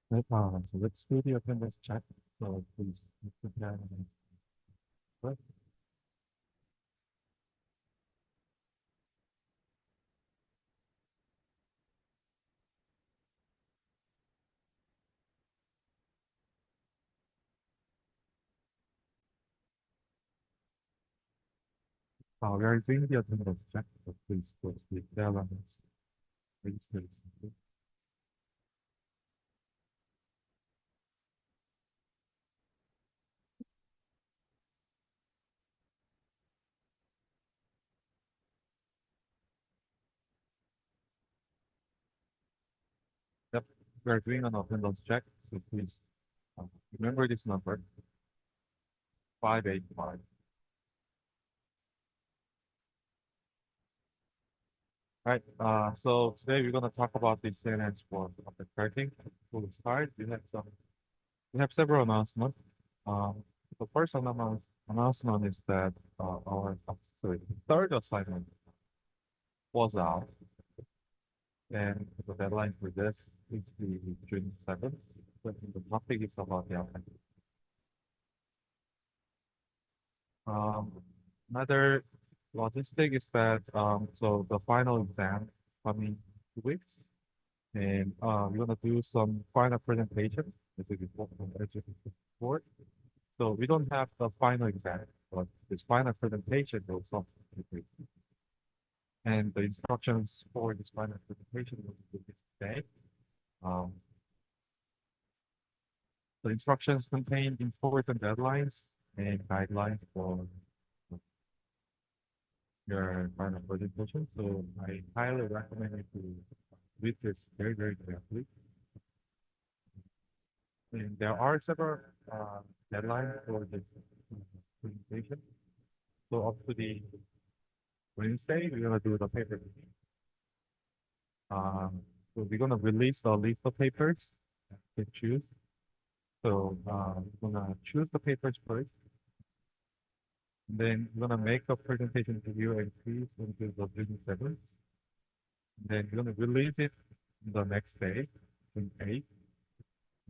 Right, so let's do the attendance check. So please put your hands up. We are doing the attendance check, so please put the balance. Please, please. Yep, we are doing an attendance check, so please remember this number, 585. Right, so today we're going to talk about the sentence for the tracking. To start, we have several announcements. The first announcement is that our sorry, third assignment was out, and the deadline for this is the June 7th. But the topic is about the outcome. Um, Another logistic is that so the final exam is coming 2 weeks, and we're gonna do some final presentation as we did before. So we don't have the final exam, but this final presentation will something. And the instructions for this final presentation will be this today. Um, the instructions contain important deadlines and guidelines for your final presentation. So I highly recommend you to read this very, very carefully. And there are several deadlines for this presentation. So up to the Wednesday, we're gonna do the paper. So we're gonna release the list of papers to choose. So we're gonna choose the papers first. Then we're gonna make a presentation to you and please until the June 7th. Then we're gonna release it the next day, June 8th.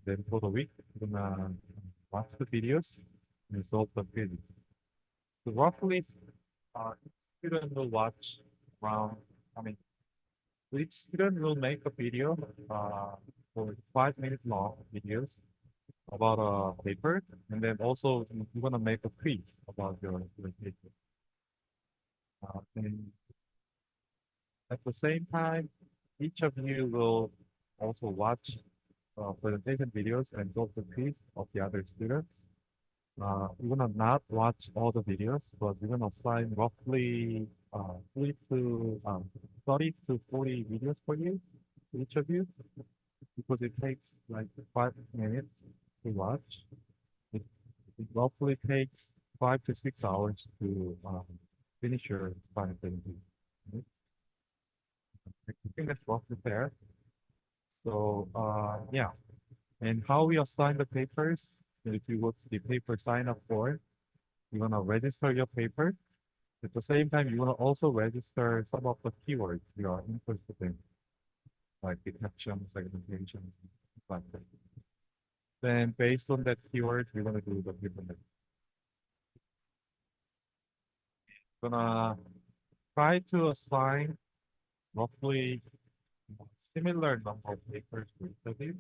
Then for the week, we're gonna watch the videos and solve the quizzes. So roughly, each student will watch around, I mean, each student will make a video for 5 minute long videos about a paper, and then also you're gonna make a quiz about your paper. And at the same time, each of you will also watch presentation videos and solve the quiz of the other students. We're gonna not watch all the videos, but we're gonna assign roughly 30 to 40 videos for you, each of you, because it takes like 5 minutes to watch. It, it roughly takes 5 to 6 hours to finish your final presentation. Right? I think that's roughly fair. So yeah, and how we assign the papers, if you go to the paper sign up form, you're gonna register your paper. At the same time, you wanna also register some of the keywords you are interested in, like detection, segmentation, like that. Then based on that keyword, we're gonna do the given. Gonna try to assign roughly similar number of papers to each of you.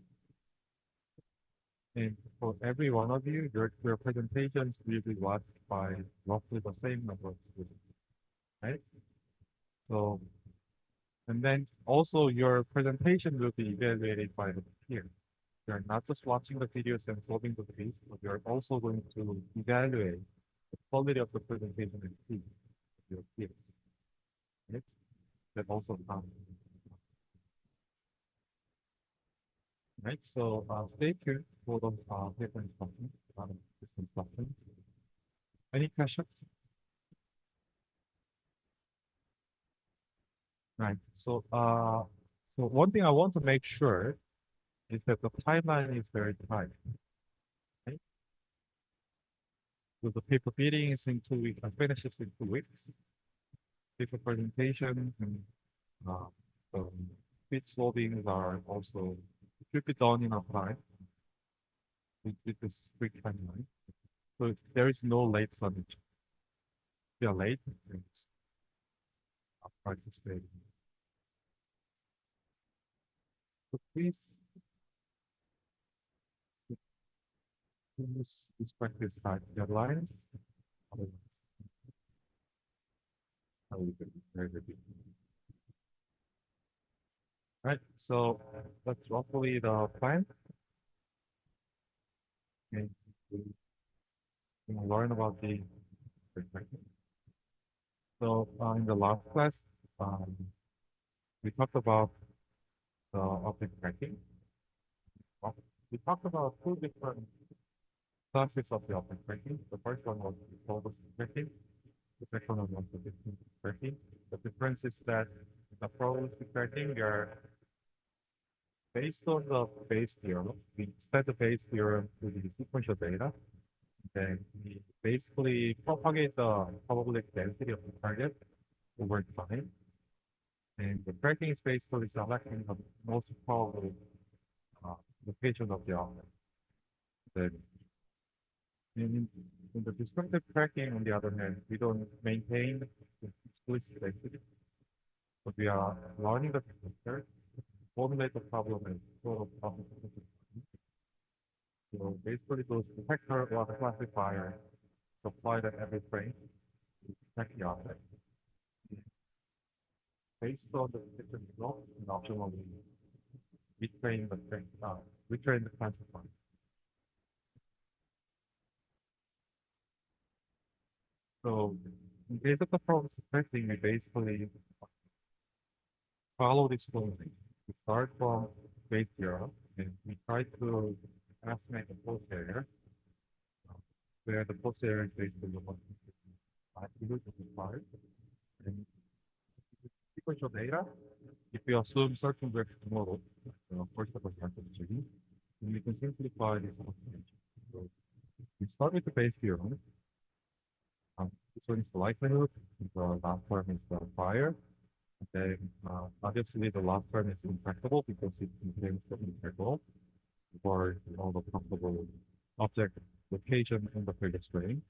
And for every one of you, your presentations will be watched by roughly the same number of students, right? So, and then also your presentation will be evaluated by the peer. You're not just watching the videos and solving the quiz, but you're also going to evaluate the quality of the presentation and quiz of your peers, right? That also counts, right? So stay tuned for the paper instructions, this instructions. Any questions? Right. So one thing I want to make sure is that the timeline is very tight. Right? So the paper meeting is in 2 weeks, finishes in 2 weeks. Paper presentation and uh, the pitch loadings are also should be done in a time. with this quick timeline. So there is no late submission. If you are late, it's not participating. So please respect these time deadlines. Otherwise, I will be very good. Right, so that's roughly the plan. And we will learn about the perspective. So in the last class, um, we talked about the object tracking. We talked about two different classes of the object tracking. The first one was the focus tracking. The second one was the distance tracking. The difference is that the probabilistic tracking, we are based on the Bayes theorem. We extend the Bayes theorem to the sequential data. Then we basically propagate the probabilistic density of the target over time. And the tracking is basically selecting the most probable location of the object. Then in the descriptive tracking, on the other hand, we don't maintain the explicit density, but we are learning the character, formulate the problem as total problem. So basically, those detector or the classifier is applied at every frame to detect the object. Based on the different results, and optionally retrain the classifier. So in case of the problem suspecting, we basically follow this formula. We start from base zero and we try to estimate the post area, where the post area is basically the one required. And sequential data, if we assume certain direction model, first of all, then we can simplify this approximation. So we start with the base theorem. This one is the likelihood, the last term is the fire. Then obviously the last term is intractable because it contains the integral for all the possible object location in the previous frame.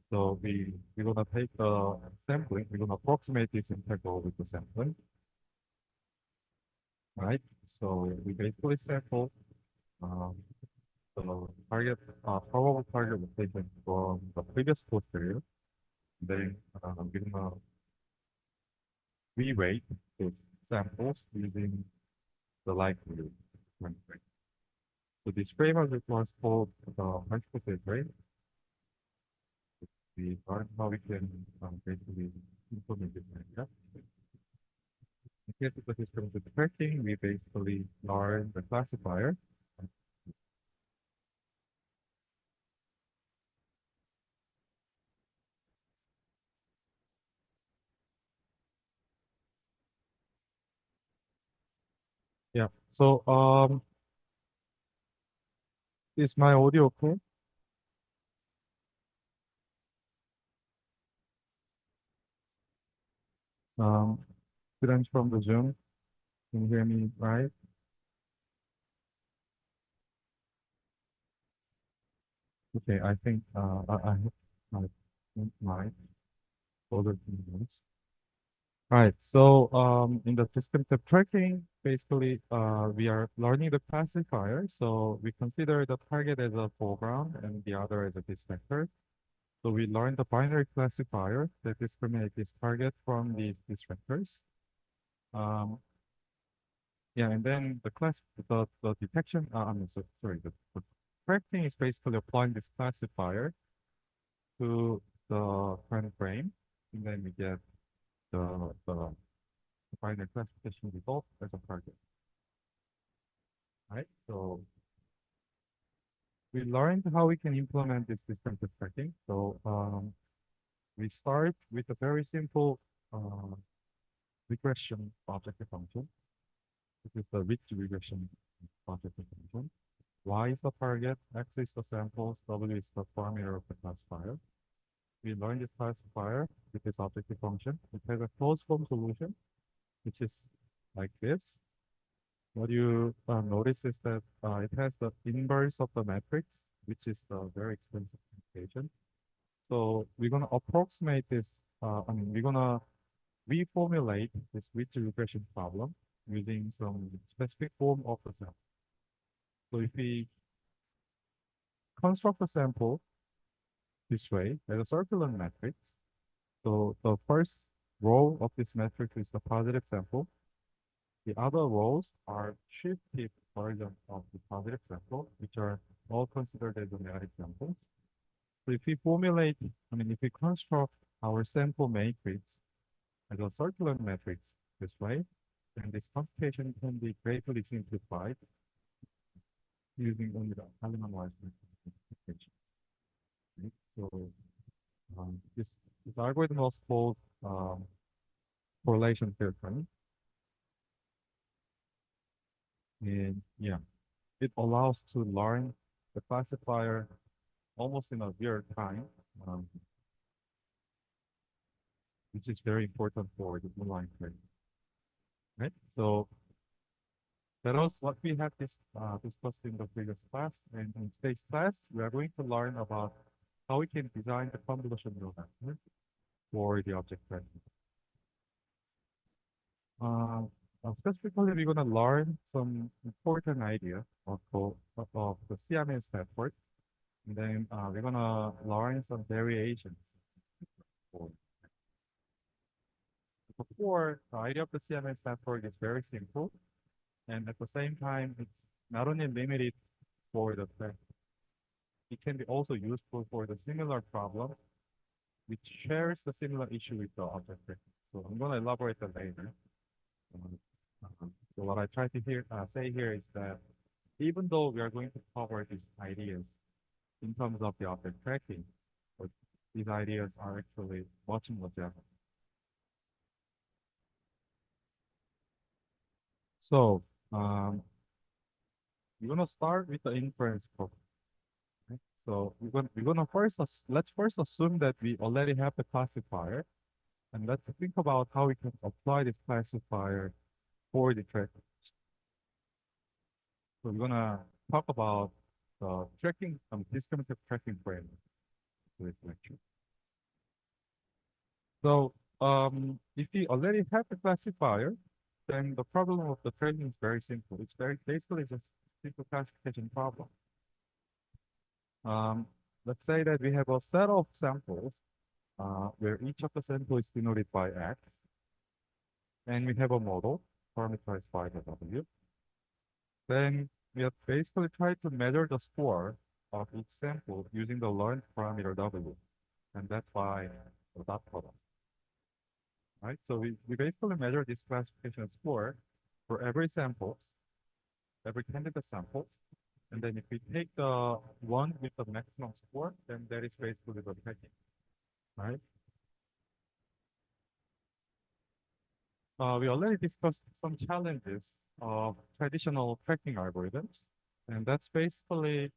So we're gonna take the sampling, we're gonna approximate this integral with the sampling. Right? So we basically sample the target probable target location from the previous posterior. Then we're gonna reweight those samples using the likelihood frame. So this frame was called the hypothesis frame. We learned how we can basically implement this idea. In case of the discriminative tracking, we basically learn the classifier. Yeah. So is my audio okay? Students from the Zoom, can you hear me right? Okay, I think I have my folder notes. Right. So in the descriptive tracking, basically we are learning the classifier. So we consider the target as a foreground and the other as a distractor. So we learn the binary classifier that discriminates this target from these distractors. Yeah, and then the detection, sorry, the tracking is basically applying this classifier to the current frame, and then we get the binary classification result as a target. Right? So we learned how we can implement this descriptive tracking. So we start with a very simple regression objective function. This is the ridge regression objective function. Y is the target, X is the samples, W is the parameter of the classifier. We learned this classifier with this objective function. It has a closed form solution, which is like this. What you notice is that it has the inverse of the matrix which is the very expensive computation. So we're gonna approximate this. We're gonna reformulate this ridge regression problem using some specific form of the sample. So if we construct a sample this way as a circular matrix, so the first row of this matrix is the positive sample. The other rows are shifted version of the positive sample, which are all considered as the negative samples. So if we formulate, if we construct our sample matrix as a circular matrix this way, then this computation can be greatly simplified using only the element-wise computation. Right? So this algorithm was called correlation filtering. And yeah, it allows to learn the classifier almost in a real time, which is very important for the inline training. Right? So that was what we have discussed in the previous class. And in today's class, we are going to learn about how we can design the convolution neural network for the object tracking. Specifically, we're going to learn some important idea of the CMS network. And then we're going to learn some variations. Before, the idea of the CMS network is very simple. And at the same time, it's not only limited for the fact, it can be also useful for the similar problem, which shares the similar issue with the object tracking. So I'm going to elaborate that later. So what I try to say here is that even though we are going to cover these ideas in terms of the object tracking, but these ideas are actually much more general. So we're going to start with the inference problem. Right? So we're gonna let's first assume that we already have the classifier, and let's think about how we can apply this classifier for the tracking. So we're gonna talk about the tracking, discriminative tracking framework for this lecture. So if we already have the classifier, then the problem of the tracking is very simple. It's basically just a simple classification problem. Let's say that we have a set of samples where each of the sample is denoted by X, and we have a model parameterized by the W. Then we have basically tried to measure the score of each sample using the learned parameter W, and that's why the dot product. Right? So we basically measure this classification score for every candidate sample. And then if we take the one with the maximum score, then that is basically the tracking. Right? We already discussed some challenges of traditional tracking algorithms, and that's basically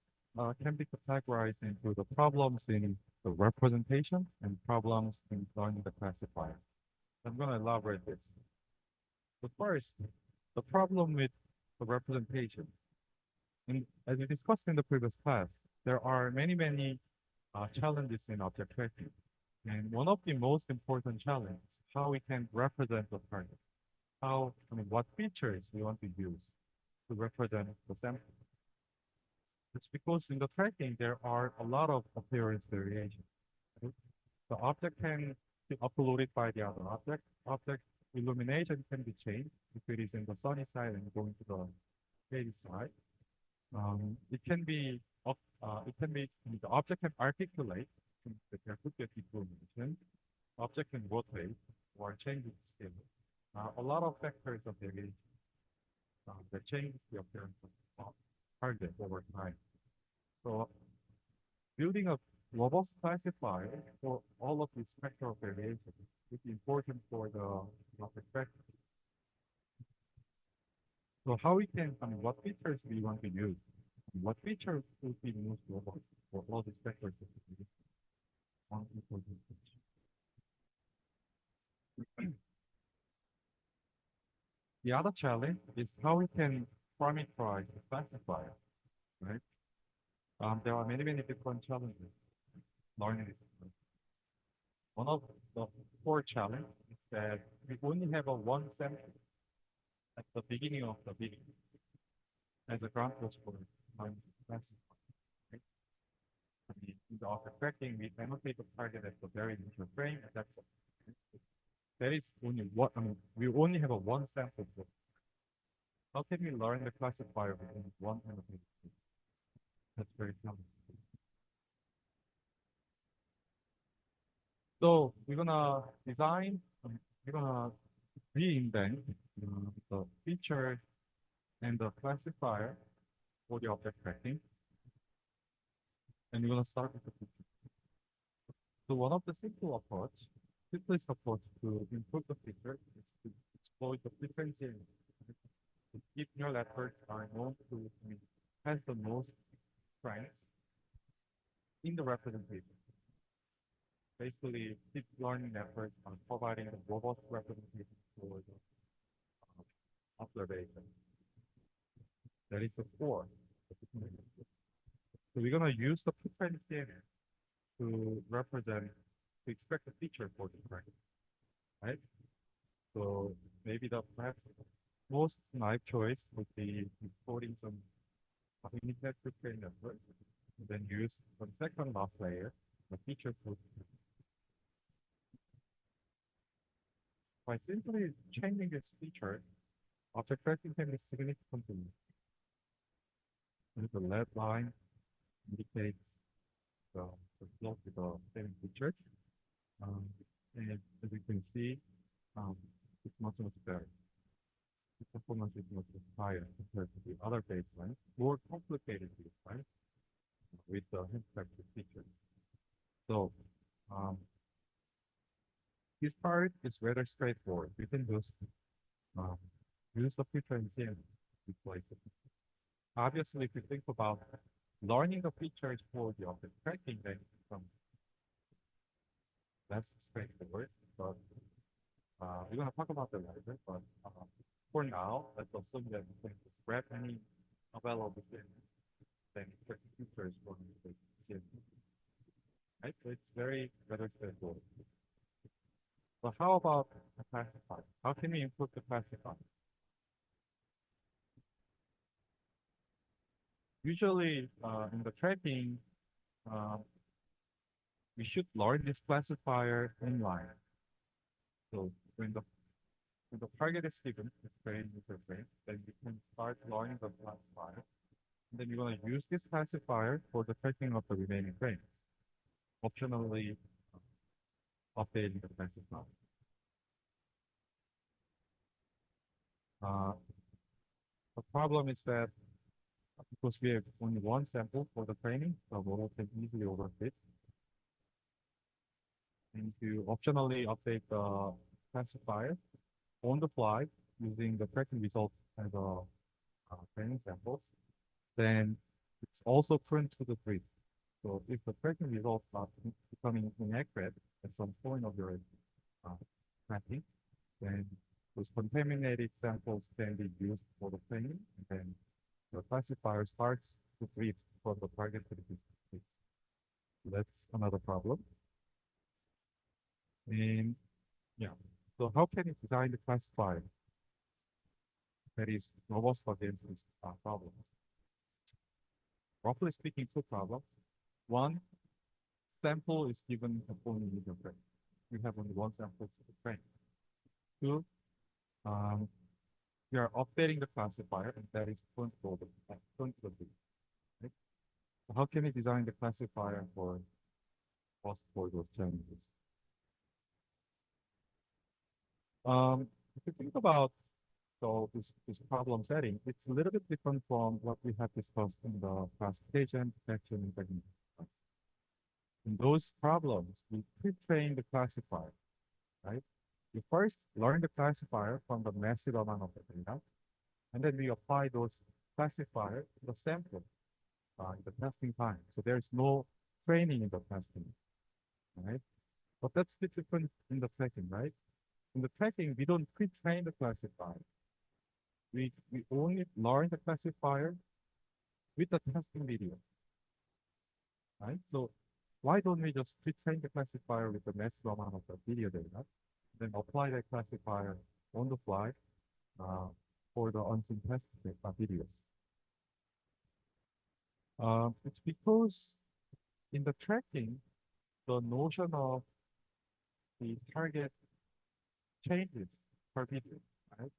can be categorized into the problems in the representation and problems in learning the classifier. I'm going to elaborate this. But first, the problem with the representation. As we discussed in the previous class, there are many challenges in object tracking. And one of the most important challenges, how we can represent the target. What features we want to use to represent the sample. It's because in the tracking, there are a lot of appearance variation. Right? The object can be uploaded by the other object. Object illumination can be changed if it is in the sunny side and going to the shady side. It can be, the object can articulate, there could be a deformation. Object can rotate or change its scale. A lot of factors of variation that changes the appearance of the target over time. So building a robust classifier for all of these spectral variations is important for the object tracking. So how we can, what features do we want to use? What feature would be most robust for all these vectors? The other challenge is how we can parameterize the classifier, right? There are many different challenges learning this. One of the core challenge is that we only have a one sample at the beginning of the video as a ground truth for learning classifier. Right? I mean, in the auto tracking, we annotate the target at the very initial frame, and that's all. That is only what I mean. We only have a one sample. For how can we learn the classifier within one annotation? That's very challenging. So we're gonna design, we're gonna reinvent the feature and the classifier for the object tracking, and we're gonna start with the feature. So one of the simplest approach to improve the feature is to exploit the differentiation. The deep neural networks are known to has the most strengths in the representation. Basically, deep learning networks are providing a robust representation for the observation. That is the core. So we're gonna use the pre-trained CNN to represent, to extract the feature for the track, right? So maybe the perhaps most naive choice would be importing some limited pre-trained network, and then use the second last layer, the feature for. By simply changing this feature, object tracking can be significantly. The red line indicates the slope with the same feature. And as you can see, it's much better. The performance is much higher compared to the other baseline, more complicated baseline with the handcrafted features. So this part is rather straightforward. You can just use the feature and see and replace it. Obviously, if you think about learning the features for the object tracking, then it becomes less straightforward. But we're going to talk about that later. But for now, let's assume that we can just grab any available then check the features for the CSV. Right? So it's very rather straightforward. But how about the classifier? How can we improve the classifier? Usually, in the tracking, we should learn this classifier inline. So when the target is given, the frame with the frame, then we can start learning the classifier. And then you're going to use this classifier for the tracking of the remaining frames. Optionally updating the classifier. The problem is that because we have only one sample for the training, the model can easily overfit. And to optionally update the classifier on the fly using the tracking results as a training samples, then it's also prone to the drift. So if the tracking results are becoming inaccurate at some point of your tracking, then those contaminated samples can be used for the training, and then the classifier starts to drift from the target to the disk. That's another problem. And yeah, so how can you design the classifier that is robust against these problems? Roughly speaking, two problems. One, sample is given only medium frame. You have only one sample to train. Two, we are updating the classifier, and that is point to the right? So how can we design the classifier for those challenges? If you think about this problem setting, it's a little bit different from what we have discussed in the classification, detection, and technique. In those problems, we pre-train the classifier, right? We first learn the classifier from the massive amount of the data, and then we apply those classifiers to the sample in the testing time. So there's no training in the testing, right? But that's a bit different in the tracking, right? In the tracking, we don't pre-train the classifier. We only learn the classifier with the testing video. right? So why don't we just pre-train the classifier with the massive amount of the video data, then apply that classifier on the fly uh, for the unseen test videos? It's because in the tracking, the notion of the target changes per video, right?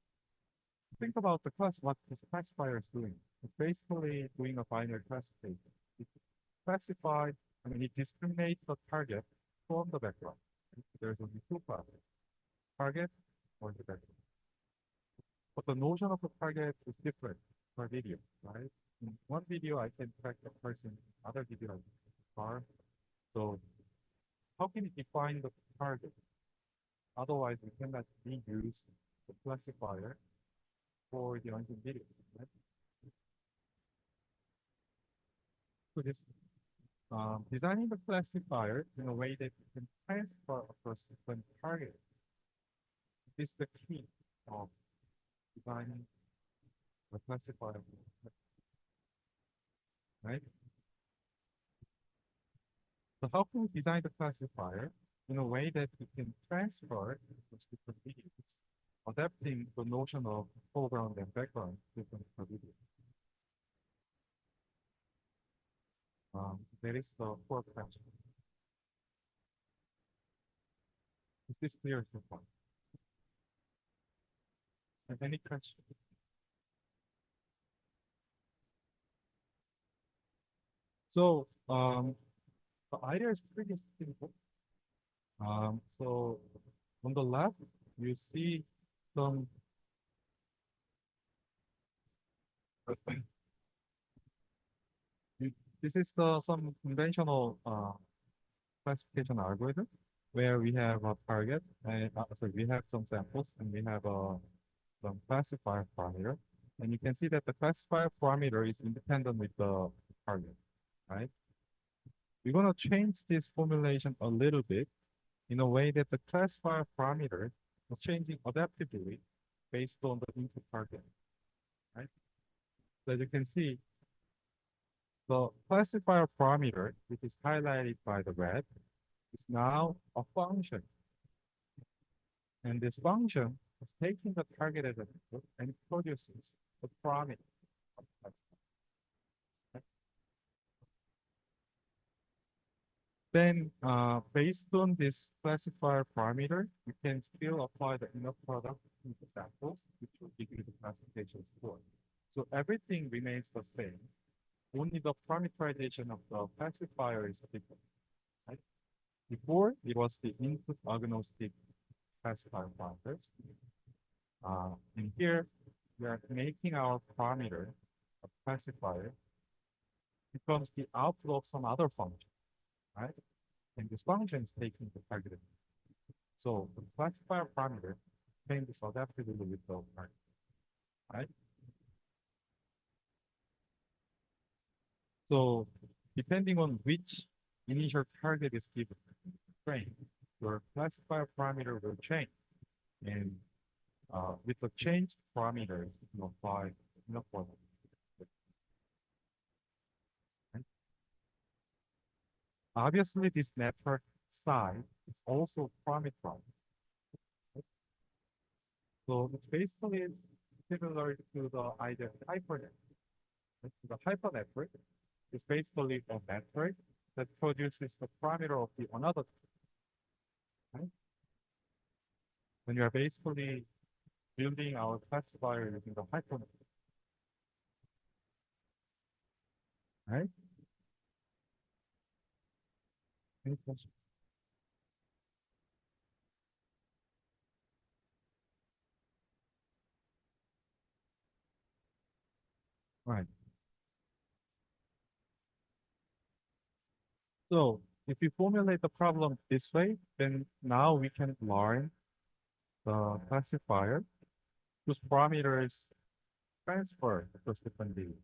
Think about the class, what this classifier is doing. It's basically doing a binary classification. It classifies, it discriminates the target from the background. There's only two classes, target or the background. But the notion of the target is different per video, right? In one video, I can track the person, other video, I can track the car. So how can you define the target? Otherwise, we cannot reuse the classifier for the unseen videos, right? So this designing the classifier in a way that you can transfer across different targets is the key of designing the classifier, right? So how can we design the classifier in a way that we can transfer across different videos, adapting the notion of foreground and background to different videos? That is the core question. Is this clear so far? And any question? So the idea is pretty simple. So on the left, you see some, you, this is the some conventional classification algorithm where we have a target and sorry, we have some samples and we have some classifier parameter. And you can see that the classifier parameter is independent with the target, right? We're going to change this formulation a little bit in a way that the classifier parameter is changing adaptively based on the input target, right? So as you can see, the classifier parameter, which is highlighted by the red, is now a function. And this function is taking the target as an input and it produces the parameter of the classifier. Then, based on this classifier parameter, you can still apply the inner product to the samples, which will give you the classification score. So everything remains the same. Only the parameterization of the classifier is different. Right? Before, it was the input agnostic classifier parameters. And here, we are making our parameter, a classifier, becomes the output of some other function, right? And this function is taking the target. So the classifier parameter changes adaptively with the target, right? So depending on which initial target is given, trained, your classifier parameter will change. And with the changed parameters, you apply enough formula. Right? Obviously, this network size is also parameterized. Right? So it's basically similar to the idea of hypernetwork. Right? The hypernetwork is basically a network that produces the parameter of the another. Right? When you are basically building our classifier using the hypernetwork. Right? Any questions? Right. So if you formulate the problem this way, then now we can learn the classifier whose parameters transfer across different views.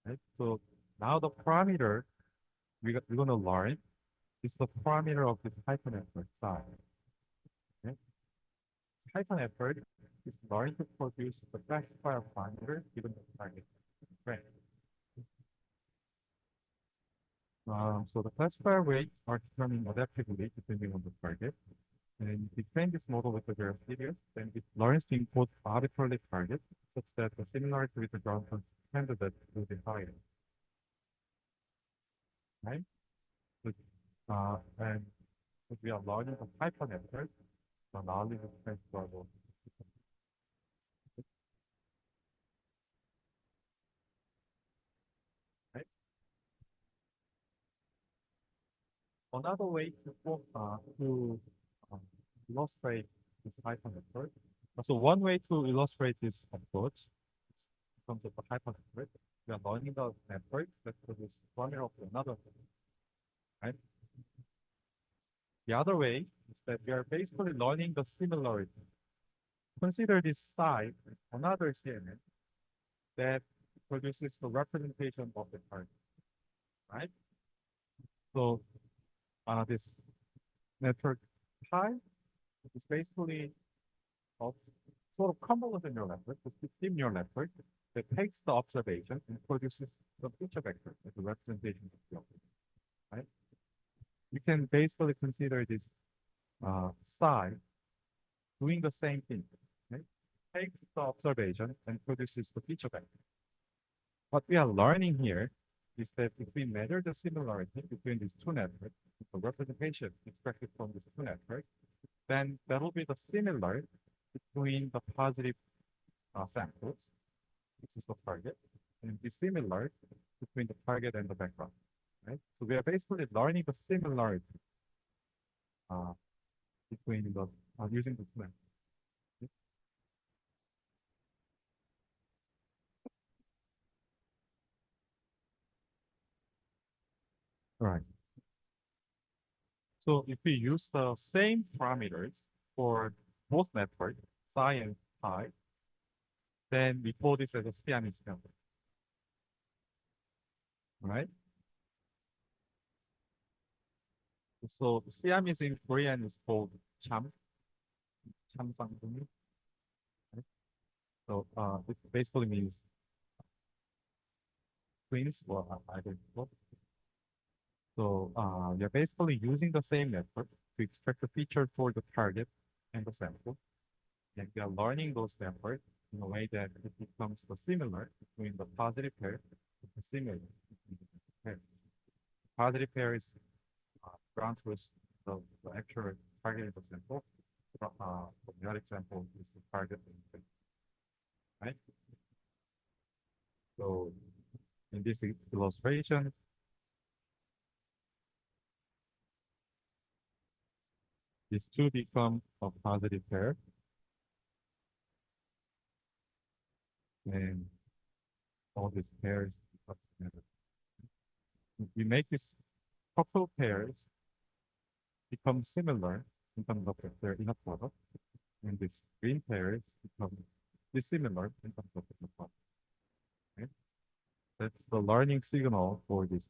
Right? So now the parameter we're going to learn is the parameter of this hypernetwork size. Okay? This hypernetwork is learning to produce the classifier parameter given the target frame. So So the classifier weights are determined adaptively depending on the target. And if you train this model with the various periods, then it learns to import arbitrarily targets such that the similarity with the ground truth candidate will be higher. Right? So, and if we are learning the Python method, the knowledge is transferable. Right? Another way to um, illustrate this Python method. So one way to illustrate this approach is in terms of the Python method. We are learning the network that produces one error of another. Right? The other way is that we are basically learning the similarity. Consider this psi as another CNN that produces the representation of the target, right? So this network pi is basically a sort of convolutional neural network, a deep neural network that takes the observation and produces some feature vector as a representation of the object, right? You can basically consider this psi doing the same thing, right? Takes the observation and produces the feature vector. What we are learning here is that if we measure the similarity between these two networks, the representation expected from these two networks, then that will be the similar between the positive samples, which is the target, and dissimilar between the target and the background, right? So we are basically learning the similarity uh, between the using the two networks. All right. So if we use the same parameters for both networks, psi and pi, then we call this as a Siamese number. Right? So Siamese in Korean is called cham, chamsangdumi. Right? So it basically means twins or identical. So you're basically using the same network to extract the feature for the target and the sample. And we are learning those networks in a way that it becomes the similar between the positive pair and the similar between the pairs. Positive pair is ground truth, the actual target is the sample. The other example is the target, right? So in this illustration, these two become a positive pair, and all these pairs become together. If we make these couple pairs become similar in terms of their inner product, and these green pairs become dissimilar in terms of the product. Okay? That's the learning signal for this.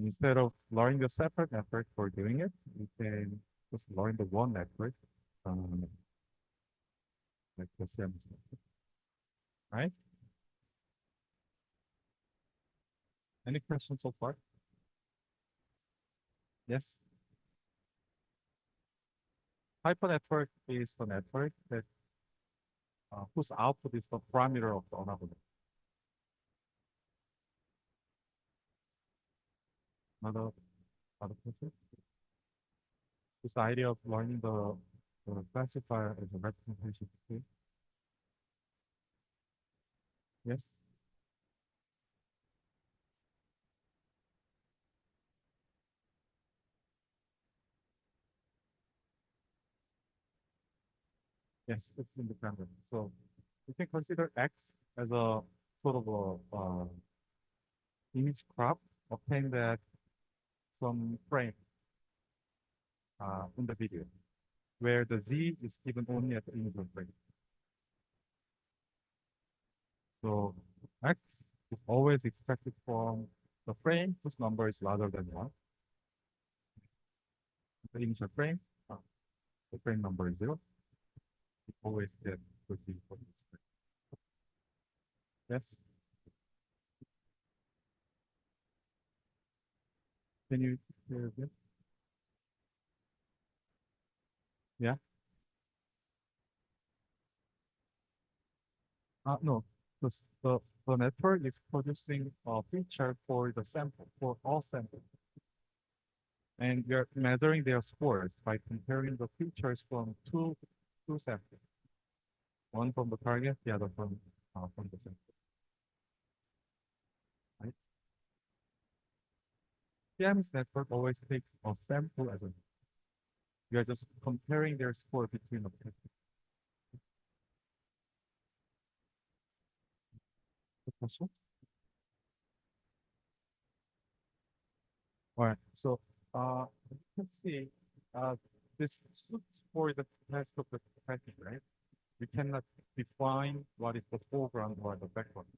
Instead of learning a separate network for doing it, you can just learn the one network, um, like the same network, right? Any questions so far? Yes. Hypernetwork is the network that whose output is the parameter of the another. Another other questions? This idea of learning the classifier as a representation. Okay. Yes. Yes, it's independent. So you can consider X as a sort of a image crop obtained at some frame in the video, where the Z is given only at the image frame. So X is always expected from the frame whose number is larger than 1. The initial frame, the frame number is 0. You always get the Z for this frame. Yes? Can you hear this? Yeah. No. The network is producing a feature for the sample, for all samples. And we are measuring their scores by comparing the features from two samples. One from the target, the other from the sample. Right? CMS network always takes a sample as a. We are just comparing their score between the two. Questions? All right. So you can see this suits for the test of the tracking, right? We cannot define what is the foreground or the background.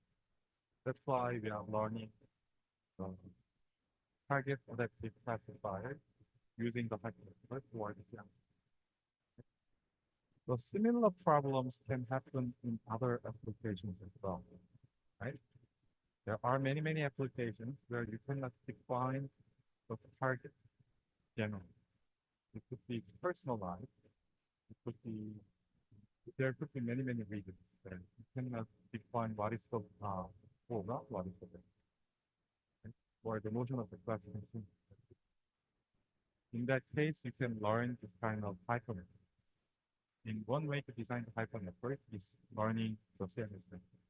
That's why we are learning the target adaptive classifier using the hypernetwork or the CMS. So similar problems can happen in other applications as well, right? There are many applications where you cannot define the target generally. It could be personalized. It could be there could be many reasons that you cannot define what is the foreground, what is the background, right? Or the notion of the classification. In that case, you can learn this kind of hypernet. In one way to design the hypernetwork is learning the CMS network.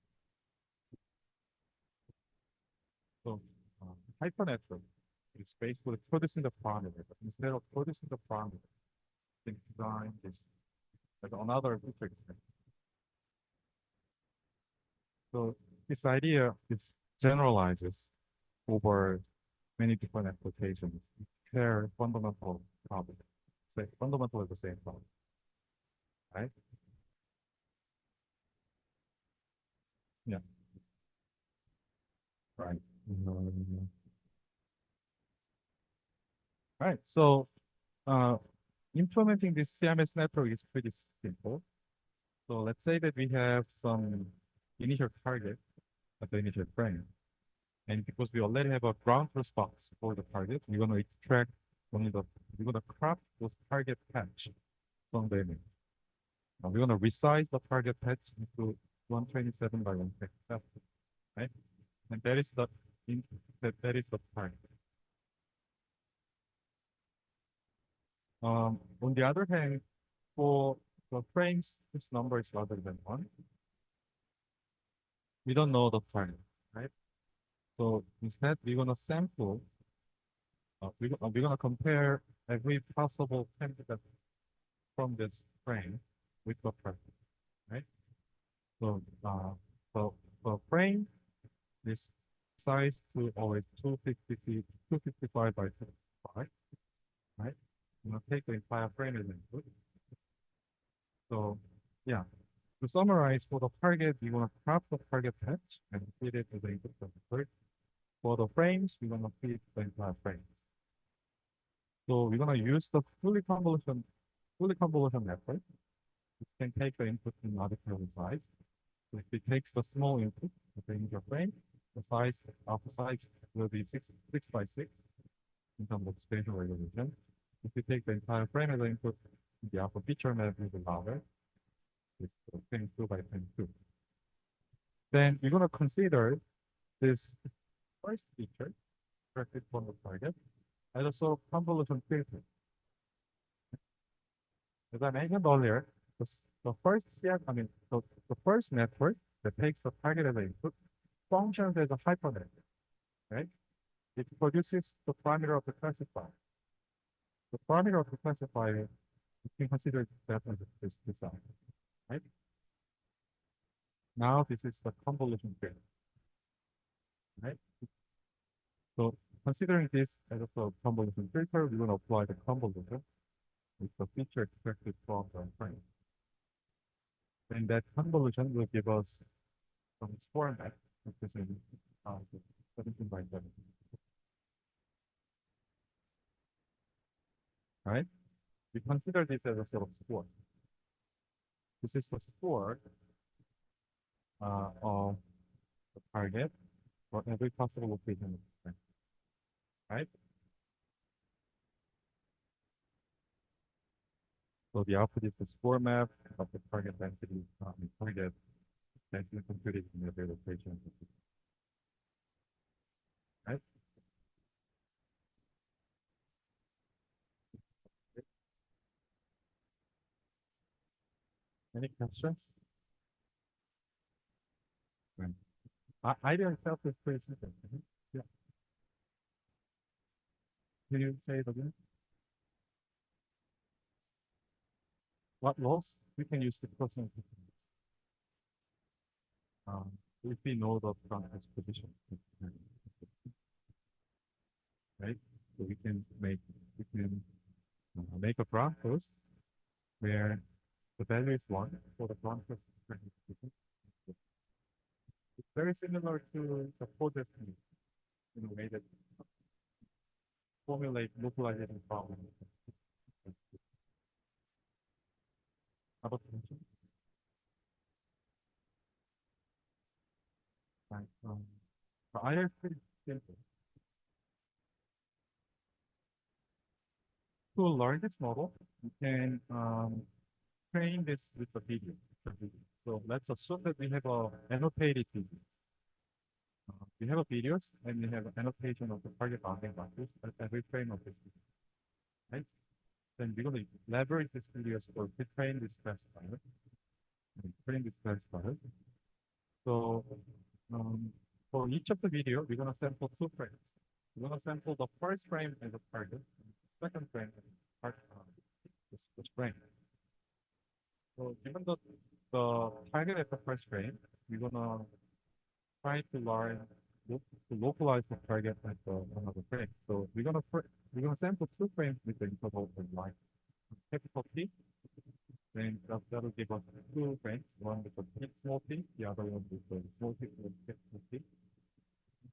So hypernetwork is basically producing the parameter, but instead of producing the parameter, you can design this as another feature extension. So this idea is generalizes over many different applications. Share fundamental problem. Say fundamentally the same problem, right? Yeah. Right. Right. So implementing this CMS network is pretty simple. So let's say that we have some initial target at the initial frame. And because we already have a ground truth box for the target, we're going to extract only we're going to crop those target patch from the image. Now we're going to resize the target patch into 127 by 127, right? And that is the target. On the other hand, for the frames whose number is larger than 1, we don't know the target, right? So instead, we're going to sample, we're going to compare every possible candidate from this frame with the target, right? So the frame is size to always 255 by 25, right? I'm going to take the entire frame as input. So yeah, to summarize, for the target, we want to crop the target patch and feed it as the input for For the frames, we're going to feed the entire frame. So we're going to use the fully convolution method, which can take the input in arbitrary size. So if it takes the small input, the initial frame, the size of the size will be 6 by 6 in terms of spatial resolution. If you take the entire frame as the input, the alpha feature map will be larger. It's 22 by 22. Then we're going to consider this first feature, directed from the target, as a sort of convolution filter. As I mentioned earlier, the first the first network that takes the target as input functions as a hypernetwork, right? It produces the parameter of the classifier. The parameter of the classifier, you can consider that as this design, right? Now this is the convolution filter, right? So considering this as a sort of convolution filter, we're going to apply the convolution with the feature expected from the frame. And that convolution will give us some format, which is in 17 by 17. Right? We consider this as a sort of score. This is the score of the target for every possible location of the frame. Right? So the output is the score map of the target density, target density computed in the data location. Right? Any questions? Right. Idea itself is pretty simple. Yeah. Can you say it again? What laws? We can use the cosine techniques. If we know the context position, right? So we can make a graph first where the value is 1 for the context position. It's very similar to the pose estimate in a way that formulate localization problem. Other questions? Right. So either is pretty simple. To learn this model, you can train this with a video. So let's assume that we have a annotated video. We have a videos and we have an annotation of the target bounding boxes at every frame of this video, right? Then we're going to leverage this videos for to train this classifier. So for each of the video, we're going to sample 2 frames. We're going to sample the first frame as a target, second frame as a target, this frame. So given the target at the first frame, we're going to try to learn to localize the target at another frame. So we're gonna sample 2 frames with the interval of like capital T. Then that'll give us 2 frames, one with the small t, the other one with the small t with capital T.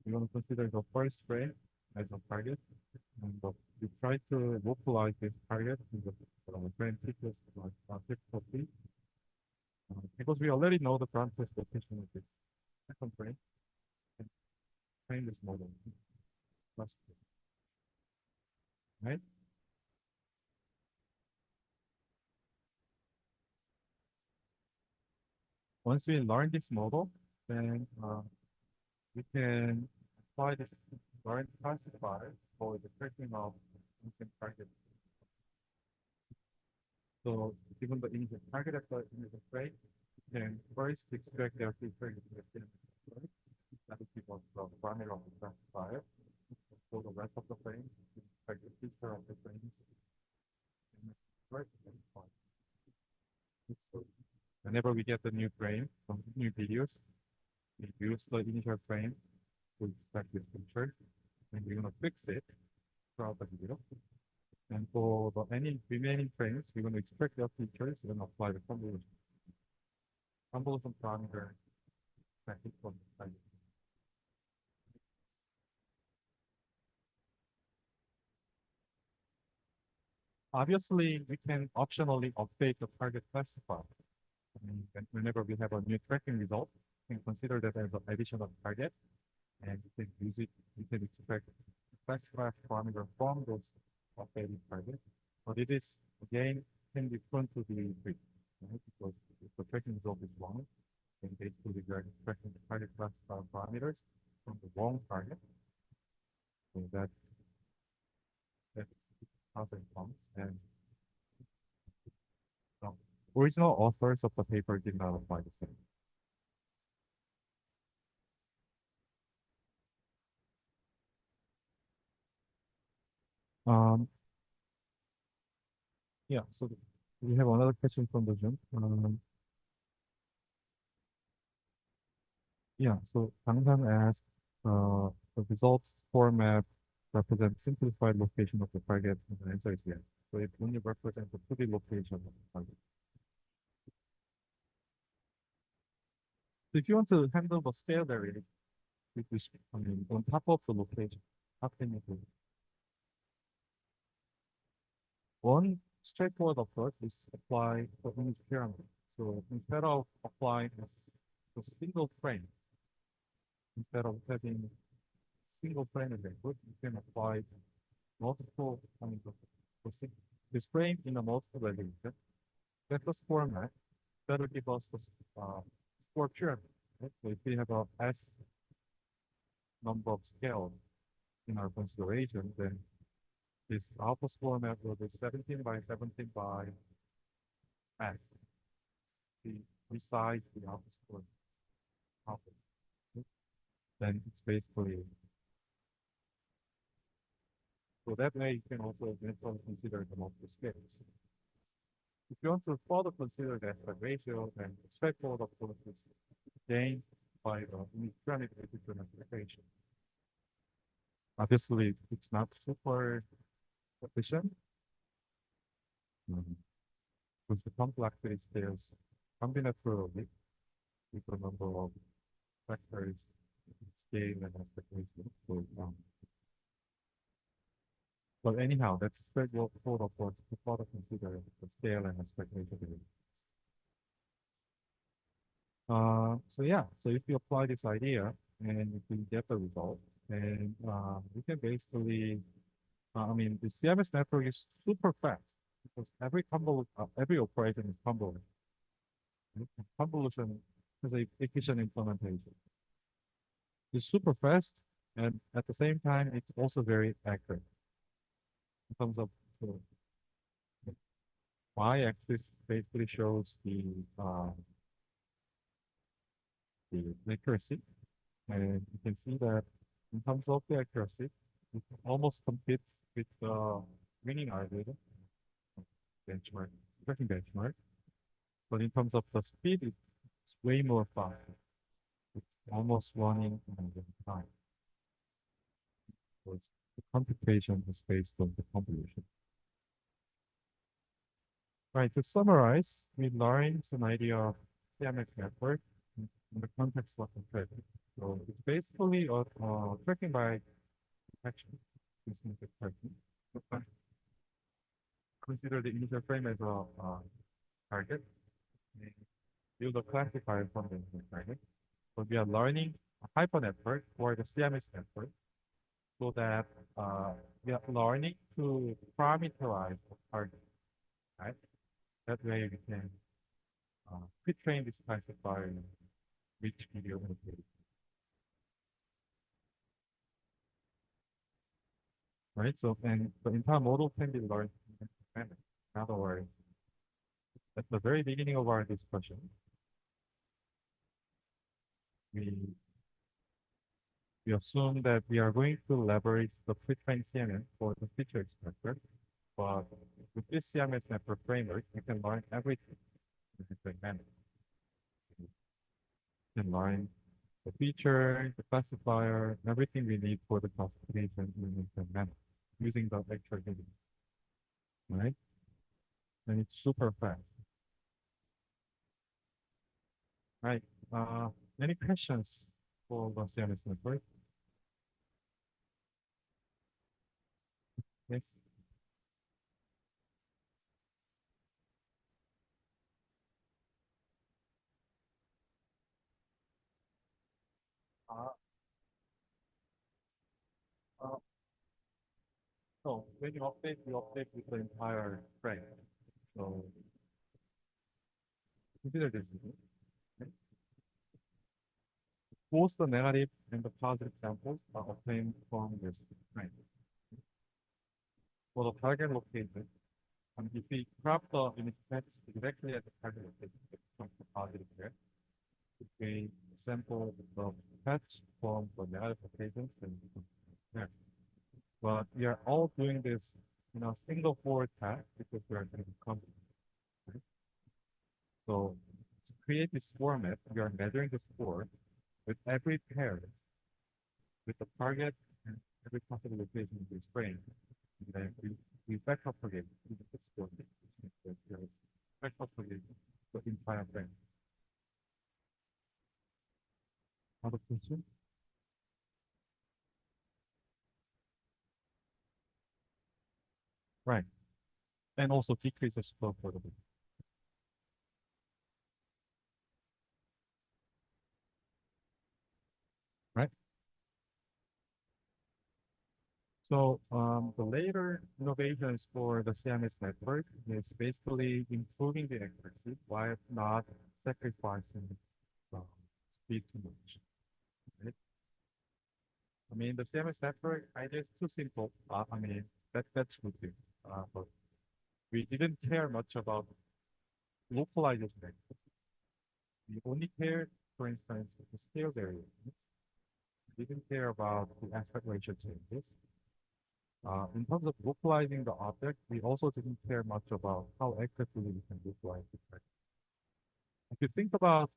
We're gonna consider the first frame as a target, and we try to localize this target in the frame T plus capital T. Because we already know the ground test location of this second frame, and train this model. That's right. Once we learn this model, then we can apply this learned classifier for the tracking of instant target. So given the instant target at the initial frame, we can first extract their feature into the same right? That will give us the parameter of the classifier. For the rest of the frames, we extract the feature of the frames. Right? So whenever we get the new frame from new videos, we use the initial frame to extract this picture, and we're going to fix it throughout the video. And for any remaining frames, we're going to extract the features and apply the convolution. Convolution parameter technique for the time. Obviously, we can optionally update the target classifier. I mean, whenever we have a new tracking result, we can consider that as an additional target, and we can use it. We can extract the classifier parameter from those updated targets. But it is again can be prone to the tree, right? Because if the tracking result is wrong, then basically we are extracting the target classifier parameters from the wrong target. So that's how it comes. And the original authors of the paper did not apply the same. Um, yeah, so we have another question from the Zoom. Yeah, so Kang asked, the results format represents simplified location of the target, and the answer is yes. So it only represents the 2D location of the target. So if you want to handle the scale variation, I mean, on top of the location, how can you do it? One straightforward approach is apply the image pyramid. So instead of applying a single frame, instead of having single frame as input, you can apply multiple, I mean, this frame in a multiple resolution. That's the format that will give us the score pyramid. Right? So if we have a S number of scales in our consideration, then this alpha format will be 17 by 17 by S. We resize the alpha score alpha. Then it's basically so that way you can also eventually consider the multiple scales. If you want to further consider the aspect ratio, then straightforward approach is gained by the pyramid different application. Obviously, it's not super efficient because the complexity scales combinatorially with the number of factors, scale, and aspect ratio. So, but anyhow, that's straightforward approach to further consider the scale and aspect ratio. So yeah, so if you apply this idea and if you get the result, then you can basically, I mean, the CMS network is super fast because every operation is convoluted. Right? Convolution is a efficient implementation. It's super fast, and at the same time, it's also very accurate in terms of the y-axis basically shows the accuracy. And you can see that in terms of the accuracy, it almost competes with the winning algorithm benchmark, tracking benchmark. But in terms of the speed, it's way more faster. It's almost running in the time. Because the computation is based on the convolution. Right, to summarize, we learned an idea of CMX network in the context of the trading. So it's basically a tracking by detection. Dismissive tracking. Consider the initial frame as a target. And build a classifier from the initial target. So we are learning a hypernetwork or the CMS network so that we are learning to parameterize the target, right? That way we can pre-train this classifier with video manipulation. Right? So, and the entire model can be learned independently. In other words, at the very beginning of our discussion, we we assume that we are going to leverage the pre-trained CNN for the feature extractor. But with this CMS network framework, you can learn everything in a different manner. You can learn the feature, the classifier, everything we need for the classification in a different manner using the actual videos, right? And it's super fast. Right. Any questions for the CMS network? Yes. Uh, uh, so when you update with the entire frame. So consider this. Okay? Both the negative and the positive samples are obtained from this frame. For the target location, and if we crop the image text exactly at the target location, it becomes the positive here. If we sample the patch from the negative locations, then it becomes there. But we are all doing this in a single forward task because we are doing company. Right? So to create this format, we are measuring the score with every pair with the target and every possible location in this frame. And then we vector propagate the score, which means that there is vector propagate the entire frame. Other questions? Right. And also decrease the score for the bit. Right? So the later innovations for the CMS network is basically improving the accuracy while not sacrificing um, speed too much. Right? I mean, the CMS network idea is too simple. I mean, that's good thing. But we didn't care much about localization. We only cared, for instance, the scale variations. We didn't care about the aspect ratio changes. In terms of localizing the object, we also didn't care much about how accurately we can localize it. If you think about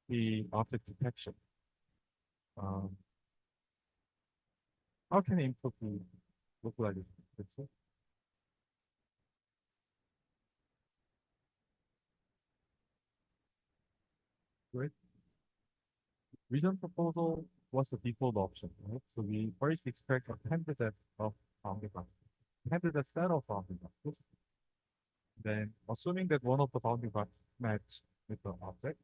the object detection, um, how can you improve the localization? Let's say, right? Region proposal was the default option, right? So we first extract a candidate of bounding boxes, candidate set of bounding boxes. Then, assuming that one of the bounding boxes match with the object,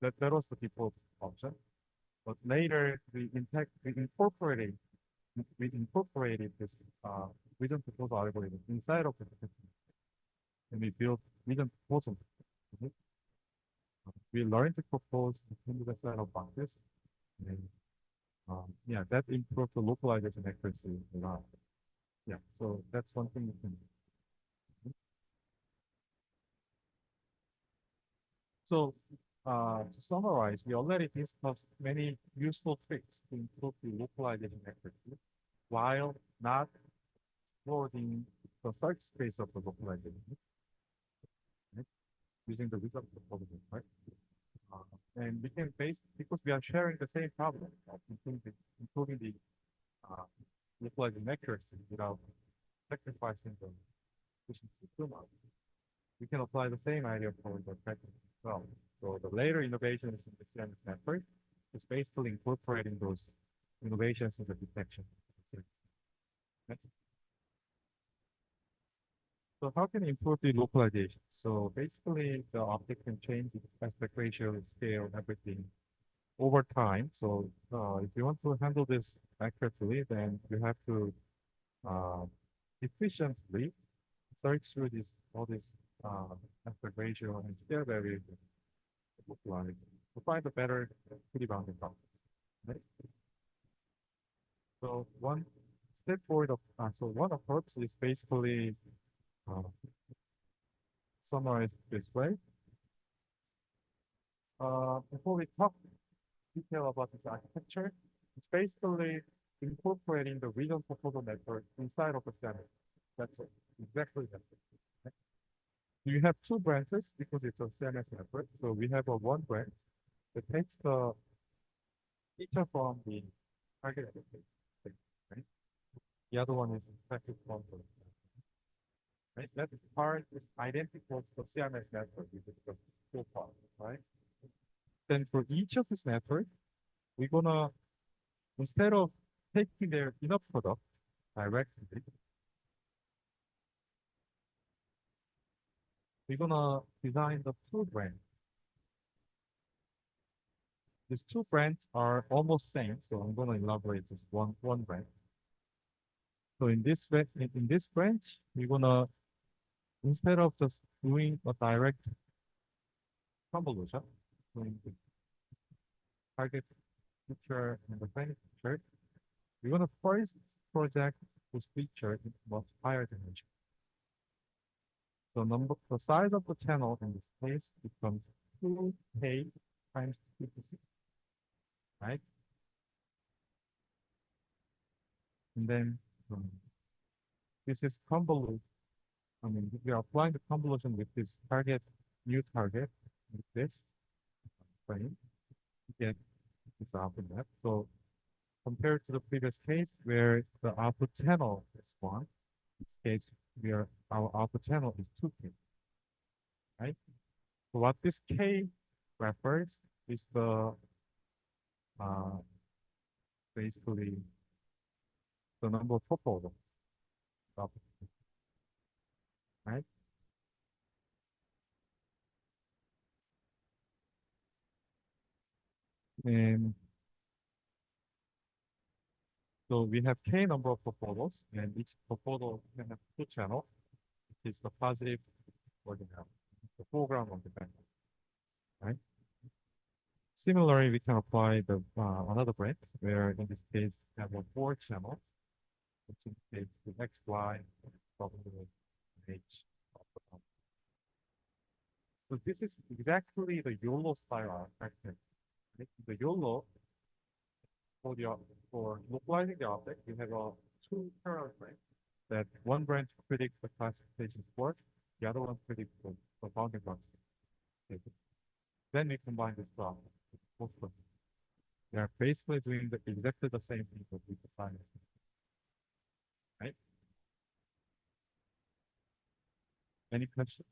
that was the default option. But later we incorporated this region proposal algorithm inside of the detection, and we built region proposal. Mhm. We learned to propose in the set of boxes, and yeah, that improved the localization accuracy a lot. Yeah, so that's one thing you can do. So to summarize, we already discussed many useful tricks to improve the localization accuracy while not exploring the search space of the localization, right? Using the result proposal, right? And we can base because we are sharing the same problem of improving the uh, localizing accuracy without sacrificing the efficiency too much. We can apply the same idea for the practice as well. So the later innovations in the CMS network is basically incorporating those innovations in the detection. So how can you improve the localization? So basically, the object can change its aspect ratio, scale, everything over time. So if you want to handle this accurately, then you have to uh, efficiently search through all these aspect ratio and scale variations localize to find a better 3D bounding box. Right? So one step forward of so one approach is basically uh, summarized this way. Before we talk detail about this architecture, it's basically incorporating the region proposal network inside of the center. That's it. Exactly that's it. Okay? You have two branches because it's a CMS network. So we have a one branch that takes the feature from the target application, right? The other one is expected from the right? That part is identical to the CMS network we discussed so far, right? Then for each of this network, we're gonna instead of taking their inner product directly, we're gonna design the two brands. These two brands are almost same, so I'm gonna elaborate this one brand. So in this branch, we're gonna instead of just doing a direct convolution, doing the target feature and the planet feature, we're gonna first project this feature in much higher dimension. So the size of the channel in this case becomes 2k times 2 to 6, right? And then this is convolute. I mean, we are applying the convolution with this target, new target, with this frame to get this output map. So compared to the previous case where the output channel is 1, in this case where our output channel is 2k, right? So what this k refers is the uh, basically the number of proposals, right? And So we have k number of proposals, and each proposal can have two channels, which is the positive or the foreground or the background, right? Similarly, we can apply the another branch where in this case we have four channels, which indicates the X, Y, W, H. So this is exactly the YOLO style architecture. Right? The YOLO for the for localizing the object, you have two parallel branch that one branch predicts the classification score, the other one predicts the bounding box. Okay. Then we combine this problem. Both of them. They are basically doing exactly the same thing that with the science, right? Any questions?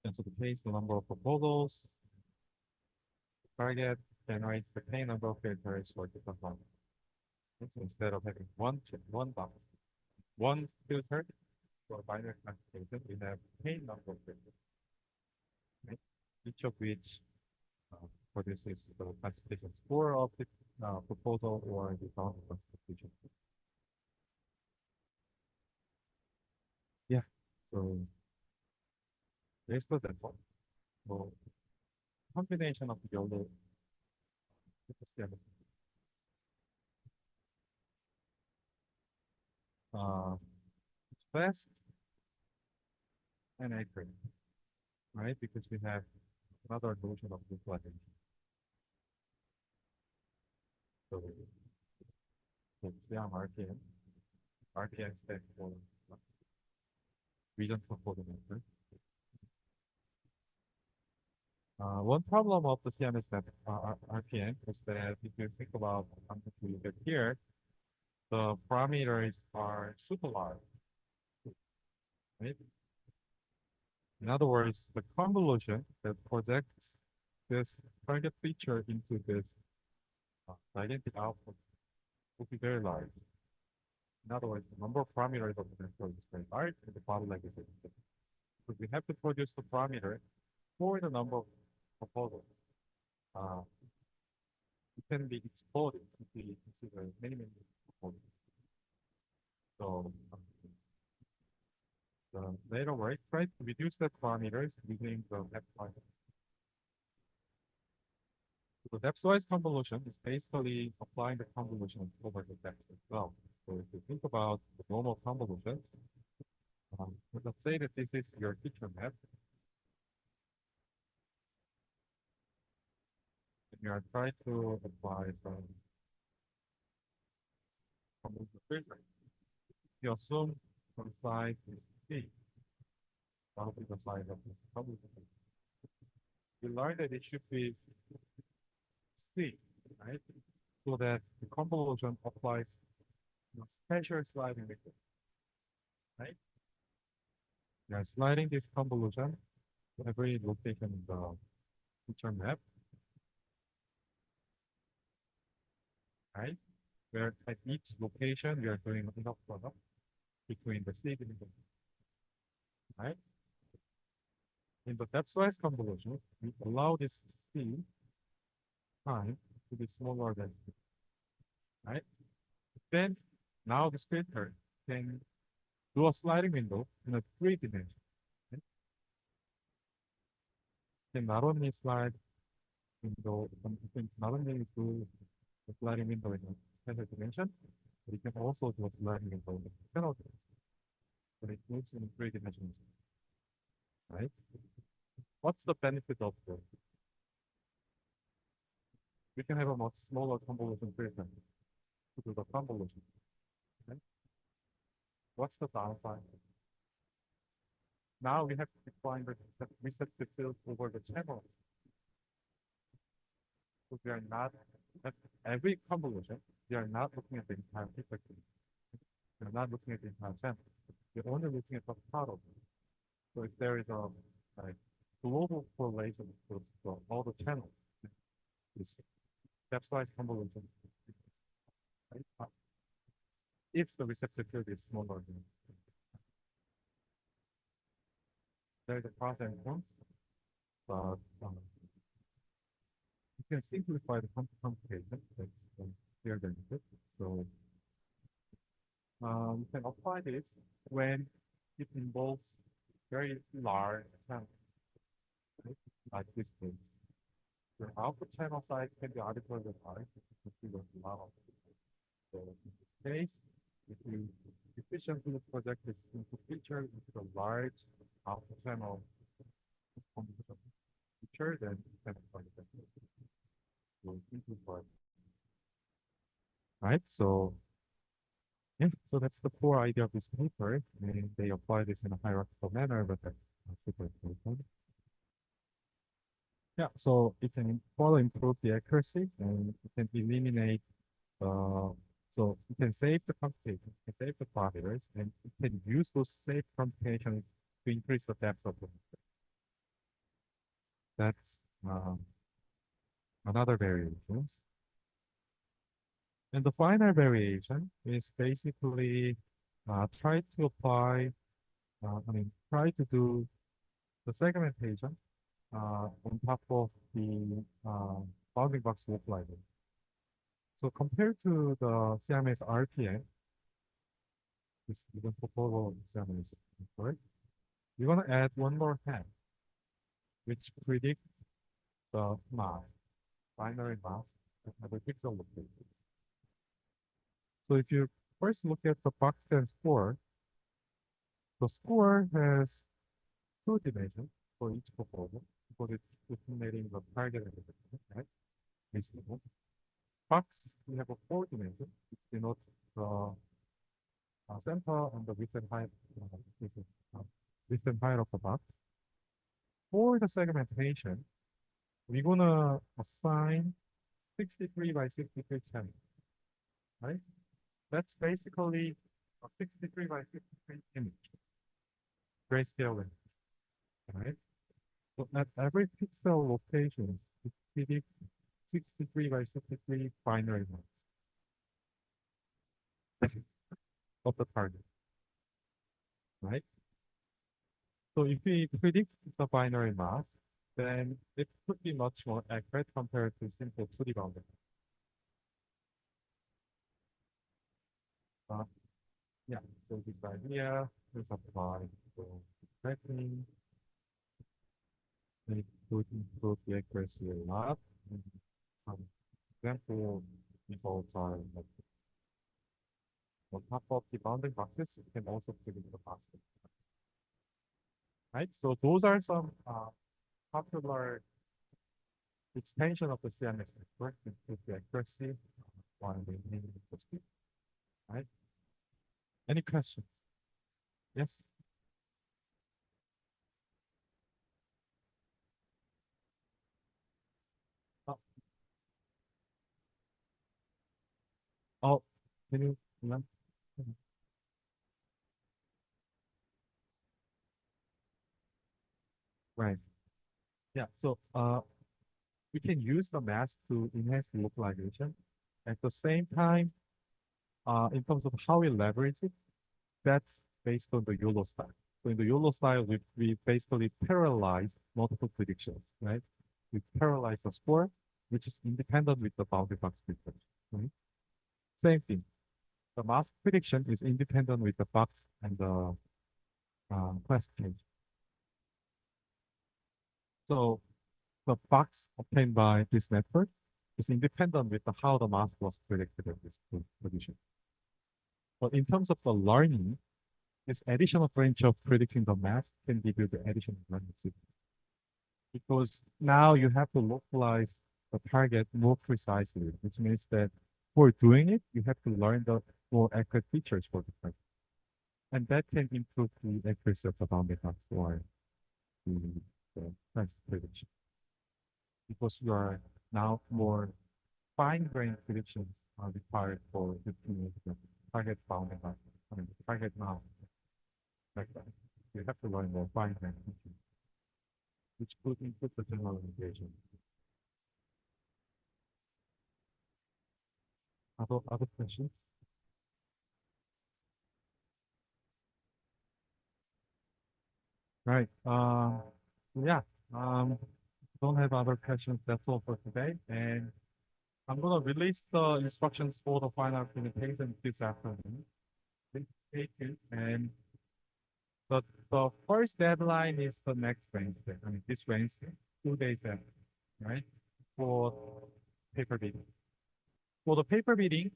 And so the case, the number of proposals, target generates the k number of filters for different ones. So instead of having one box, one filter for binary classification, we have k number of filters, right? Each of which produces the classification score of the proposal or the boundary classification. Yeah. So basically that's all. So combination of the YOLO with the CMS. It's fast and accurate, right? Because we have another notion of visualization. So CM RTM. RTM stands for region proposal method. One problem of the CMS net RPM is that if you think about something you get here, the parameters are super large, right? In other words, the convolution that projects this target feature into this gigantic output will be very large. In other words, the number of parameters of the network is very large, and the bottleneck is significant. So we have to produce the parameter for the number of proposals. Uh, it can be exploded if we consider many proposals. So the later work try to reduce the parameters using the depth-wise. So the depth-wise convolution is basically applying the convolution over the depth as well. So if you think about the normal convolutions, let's say that this is your feature map, and you are trying to apply some convolution filter. You assume the size is C. That will be the size of this convolution. You learn that it should be C, right? So that the convolution applies special sliding method, right? You are sliding this convolution to every location in the feature map, right? Where at each location we are doing enough product between the seed and the, right? In the depth-wise convolution, we allow this C time to be smaller than C, right? Then now this filter can do a sliding window in a three-dimension. Right? Can not only slide window, can not only do the sliding window in a special dimension, but it can also do a sliding window in a channel dimension. But it moves in three dimensions, right? What's the benefit of this? We can have a much smaller convolution filter to do the convolution. Okay? What's the downside? Now we have to define the receptive field over the channel. So we are not at every convolution, we are not looking at the entire picture. We are not looking at the entire channel. We're only looking at the part of it. So if there is a like global correlation for all the channels, this stepwise convolution, right? If the receptive field is smaller than there's a pros and cons, but you can simplify the computation. That's clear benefit. So you can apply this when it involves very large channels, right? Like this case. Your output channel size can be arbitrarily large. You can see there's a lot of. So in this case, if you efficiently project this input feature into a large output channel feature, then you can apply it. So simplify. Right? So yeah, so that's the core idea of this paper, and they apply this in a hierarchical manner, but that's super important. Yeah, so it can further improve the accuracy, and it can eliminate, so you can save the computation, you can save the parameters, and you can use those saved computations to increase the depth of the network. That's another variation. And the final variation is basically try to apply, try to do the segmentation on top of the bounding box loop library. So compared to the CMS RPM, this given proposal CMS, correct? You're going to add one more hand, which predicts the mask, binary mask at the pixel locations. So if you first look at the box and score, the score has two dimensions for each proposal because it's estimating the target and the distance, right? Reasonable. Box, we have a four dimension, which denotes the center and the width and height, width and height of the box. For the segmentation, we're gonna assign 63 by 63 channels, right? That's basically a 63 by 63 image, grayscale image, right? So at every pixel locations, it predicts 63 by 63 binary maps of the target, right? So if we predict the binary mass, then it could be much more accurate compared to simple 2D bounding. Yeah, so this idea is applied to tracking. It could improve the accuracy a lot. And some example results are like on top of the bounding boxes, it can also predict the basket. Right? So those are some popular extension of the CMS network to improve the accuracy while maintaining the speed. Right? Any questions? Yes? Oh, oh, can you? Yeah. Right. Yeah. So we can use the mask to enhance the localization. At the same time, in terms of how we leverage it, that's based on the YOLO style. So in the YOLO style, we basically parallelize multiple predictions, right? We parallelize the score, which is independent with the boundary box prediction, right? Same thing. The mask prediction is independent with the box and the classification. So the box obtained by this network is independent with how the mask was predicted at this position. But in terms of the learning, this additional branch of predicting the mask can give you the additional learning signal. Because now you have to localize the target more precisely, which means that for doing it, you have to learn the more accurate features for the target. And that can improve the accuracy of the bounding box or the mask prediction. Because you are now more fine-grained predictions are required for the target bounding box, target mask like that. You have to learn more fine-grained features, which could improve the generalization. Other questions? All right. Yeah. Don't have other questions. That's all for today. And I'm gonna release the instructions for the final implementation this afternoon. Please stay tuned. And the first deadline is the next Wednesday. I mean, this Wednesday, 2 days after, right? For paper bidding. For the paper bidding,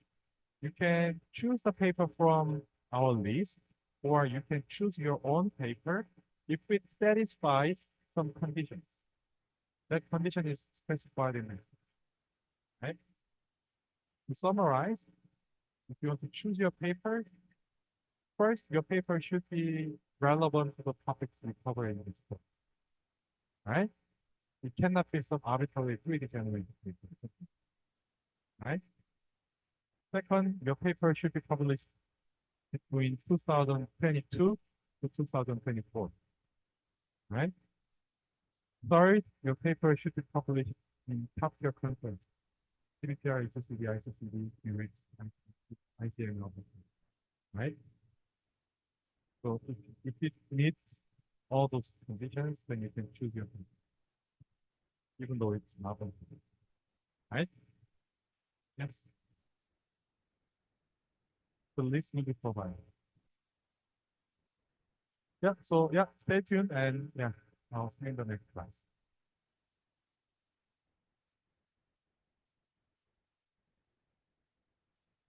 you can choose the paper from our list, or you can choose your own paper if it satisfies some conditions. That condition is specified in it, right? To summarize, if you want to choose your paper, first, your paper should be relevant to the topics we cover in this course, right? It cannot be some arbitrary 3D generated paper, right? Second, your paper should be published between 2022 to 2024, right? Third, your paper should be published in top-tier conference, CBTR, ICCD, ICCD, UX, ICM, right? So if it meets all those conditions, then you can choose your paper, even though it's not on purpose, right? Yes. The list will be provided. Yeah, so yeah, stay tuned and yeah, I'll see you in the next class.